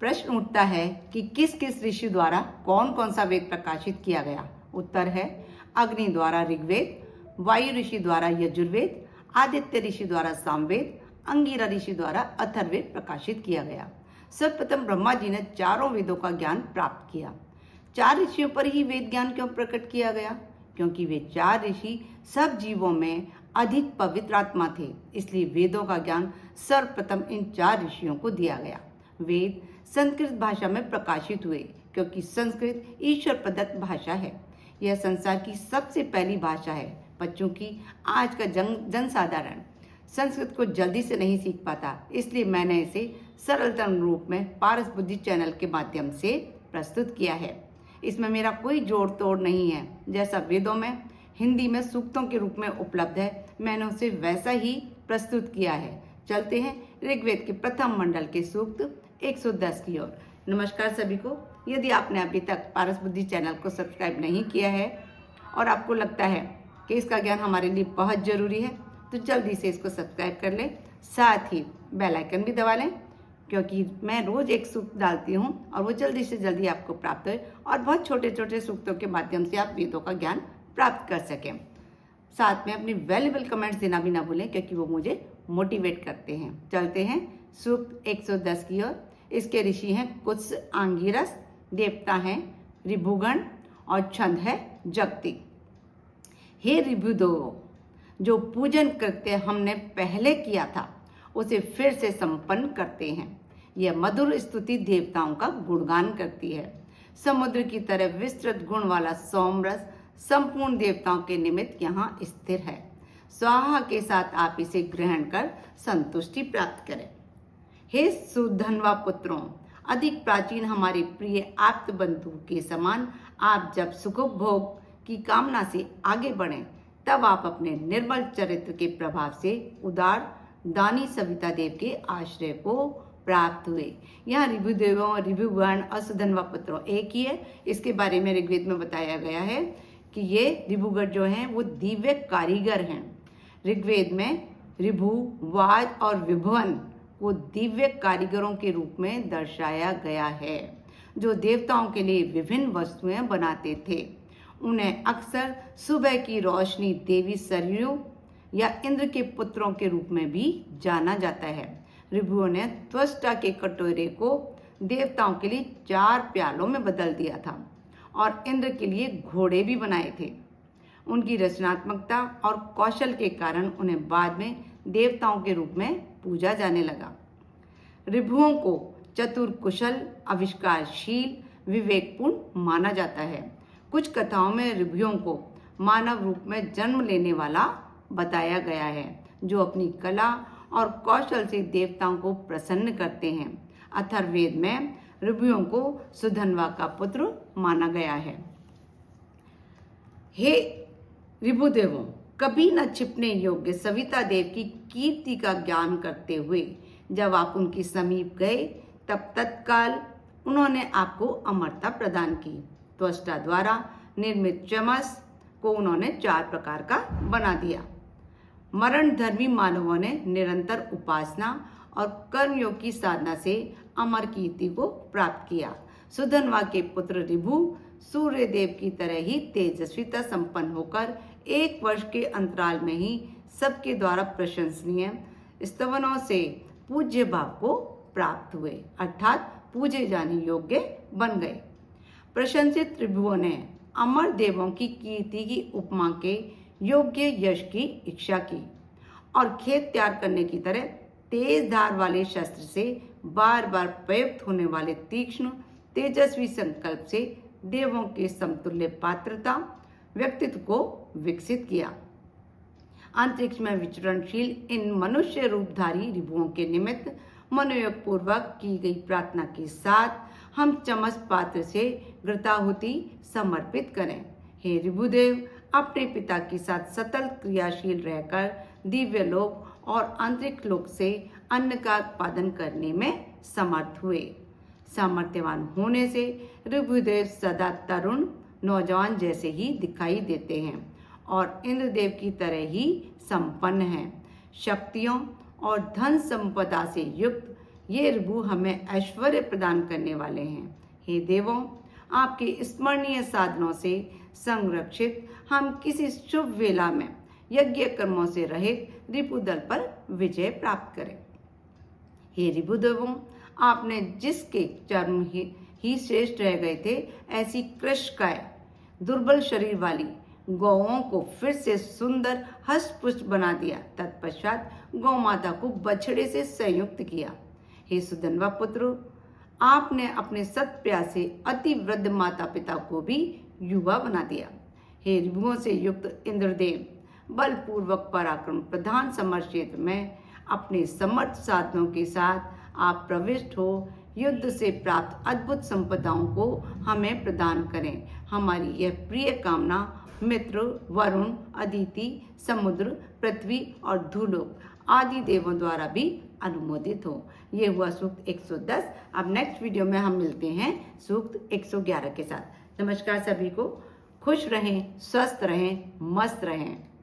प्रश्न उठता है कि किस किस ऋषि द्वारा कौन कौन सा वेद प्रकाशित किया गया। उत्तर है अग्नि द्वारा ऋग्वेद, वायु ऋषि द्वारा यजुर्वेद, आदित्य ऋषि द्वारा सामवेद, अंगिरा ऋषि द्वारा अथर्ववेद प्रकाशित किया गया। सर्वप्रथम ब्रह्मा जी ने चारों वेदों का ज्ञान प्राप्त किया। 4 ऋषियों पर ही वेद ज्ञान क्यों प्रकट किया गया? क्योंकि वे 4 ऋषि सब जीवों में अधिक पवित्र आत्मा थे, इसलिए वेदों का ज्ञान सर्वप्रथम इन 4 ऋषियों को दिया गया। वेद संस्कृत भाषा में प्रकाशित हुए क्योंकि संस्कृत ईश्वर प्रदत्त भाषा है। यह संसार की सबसे पहली भाषा है, पर चूंकि आज का जनसाधारण संस्कृत को जल्दी से नहीं सीख पाता, इसलिए मैंने इसे सरलतम रूप में पारस बुद्धि चैनल के माध्यम से प्रस्तुत किया है। इसमें मेरा कोई जोड़ तोड़ नहीं है। जैसा वेदों में हिंदी में सूक्तों के रूप में उपलब्ध है, मैंने उसे वैसा ही प्रस्तुत किया है। चलते हैं ऋग्वेद के प्रथम मंडल के सूक्त 110 की ओर। नमस्कार सभी को। यदि आपने अभी तक पारस बुद्धि चैनल को सब्सक्राइब नहीं किया है और आपको लगता है कि इसका ज्ञान हमारे लिए बहुत जरूरी है, तो जल्दी से इसको सब्सक्राइब कर लें, साथ ही बेल आइकन भी दबा लें, क्योंकि मैं रोज एक सूक्त डालती हूँ और वो जल्दी से जल्दी आपको प्राप्त हो और बहुत छोटे छोटे सूक्तों के माध्यम से आप वेदों का ज्ञान प्राप्त कर सकें। साथ में अपनी वैल्यूएबल कमेंट्स देना भी ना भूलें, क्योंकि वो मुझे मोटिवेट करते हैं। चलते हैं सूक्त 110 की ओर। इसके ऋषि हैं कुत्स, आंगिरस, देवता हैं ऋभुगण और छंद है जगति। हे ऋभुदेवो, जो पूजन कृत्य हमने पहले किया था उसे फिर से संपन्न करते हैं। यह मधुर स्तुति देवताओं का गुणगान करती है। समुद्र की तरह विस्तृत गुण वाला सोमरस संपूर्ण देवताओं के निमित्त यहाँ स्थिर है। स्वाहा के साथ आप इसे ग्रहण कर संतुष्टि प्राप्त करें। हे सुधन्वा पुत्रों, अधिक प्राचीन हमारे प्रिय आप्त बंधु के समान आप जब सुखोपभोग की कामना से आगे बढ़ें, तब आप अपने निर्मल चरित्र के प्रभाव से उदार दानी सविता देव के आश्रय को प्राप्त हुए। यहाँ ऋभुदेवों, ऋभुगण और सुधन्वा पुत्रों एक ही है। इसके बारे में ऋग्वेद में बताया गया है कि ये ऋभुगण जो हैं वो दिव्य कारीगर हैं। ऋग्वेद में ऋभु, वाज और विभुवन को दिव्य कारीगरों के रूप में दर्शाया गया है, जो देवताओं के लिए विभिन्न वस्तुएं बनाते थे। उन्हें अक्सर सुबह की रोशनी देवी सरयू या इंद्र के पुत्रों के रूप में भी जाना जाता है। ऋभुओं ने त्वष्टा के कटोरे को देवताओं के लिए 4 प्यालों में बदल दिया था और इंद्र के लिए घोड़े भी बनाए थे। उनकी रचनात्मकता और कौशल के कारण उन्हें बाद में देवताओं के रूप में पूजा जाने लगा। ऋभुओं को चतुर, कुशल, आविष्कारशील, विवेकपूर्ण माना जाता है। कुछ कथाओं में ऋभुओं को मानव रूप में जन्म लेने वाला बताया गया है, जो अपनी कला और कौशल से देवताओं को प्रसन्न करते हैं। अथर्ववेद में ऋभुओं को सुधन्वा का पुत्र माना गया है। हे ऋभुदेवों, कभी न छिपने योग्य सविता देव की कीर्ति का ज्ञान करते हुए जब आप उनके समीप गए, तब तत्काल उन्होंने आपको अमरता प्रदान की। त्वष्टा द्वारा निर्मित चमस को उन्होंने 4 प्रकार का बना दिया। मरण धर्मी मानवों ने निरंतर उपासना और कर्मयोग की साधना से अमर कीर्ति को प्राप्त किया। सुधन्वा के पुत्र ऋभु सूर्य देव की तरह ही तेजस्विता संपन्न होकर 1 वर्ष के अंतराल में ही सबके द्वारा प्रशंसनीय स्तवनों से पूज्य भाव को प्राप्त हुए, अर्थात पूजे जाने योग्य बन गए। प्रशंसित ऋभुओं ने अमर देवों की कीर्ति की उपमा के योग्य यश की इच्छा की और खेत तैयार करने की तरह तेज धार वाले शस्त्र से बार बार प्रयुक्त होने वाले तीक्ष्ण तेजस्वी संकल्प से देवों के समतुल्य पात्रता व्यक्तित्व को विकसित किया। अंतरिक्ष में विचरणशील इन मनुष्य रूपधारी ऋभुओं के निमित्त मनोयोग पूर्वक की गई प्रार्थना के साथ हम चमस पात्र से घृताहुति समर्पित करें। हे ऋभुदेव, अपने पिता के साथ सतत क्रियाशील रहकर दिव्य लोक और अंतरिक्ष लोक से अन्न का उत्पादन करने में समर्थ हुए। सामर्थ्यवान होने से ऋभुदेव सदा तरुण नौजवान जैसे ही दिखाई देते हैं और इंद्रदेव की तरह ही संपन्न हैं। शक्तियों और धन संपदा से युक्त ये ऋभु हमें ऐश्वर्य प्रदान करने वाले हैं। हे देवों, आपके स्मरणीय साधनों से संरक्षित हम किसी शुभ वेला में यज्ञ कर्मों से रहित रिपु दल पर विजय प्राप्त करें। हे ऋभुदेवों, आपने जिसके चर्म ही श्रेष्ठ रह गए थे, ऐसी कृशकाय दुर्बल शरीर वाली गौओं को फिर से सुंदर हष्ट-पुष्ट बना दिया। तत्पश्चात गौ माता को बछड़े से संयुक्त किया। हे सुधन्वा पुत्र, आपने अपने सत प्यासे अति वृद्ध माता पिता को भी युवा बना दिया। हे ऋभुओं से युक्त इंद्रदेव, बलपूर्वक पराक्रम प्रधान समर क्षेत्र में अपने समर्थ साधनों के साथ आप प्रविष्ट हो युद्ध से प्राप्त अद्भुत संपदाओं को हमें प्रदान करें। हमारी यह प्रिय कामना मित्र, वरुण, अदिति, समुद्र, पृथ्वी और धूलोक आदि देवों द्वारा भी अनुमोदित हो। ये हुआ सूक्त 110। अब नेक्स्ट वीडियो में हम मिलते हैं सूक्त 111 के साथ। नमस्कार सभी को, खुश रहें, स्वस्थ रहें, मस्त रहें।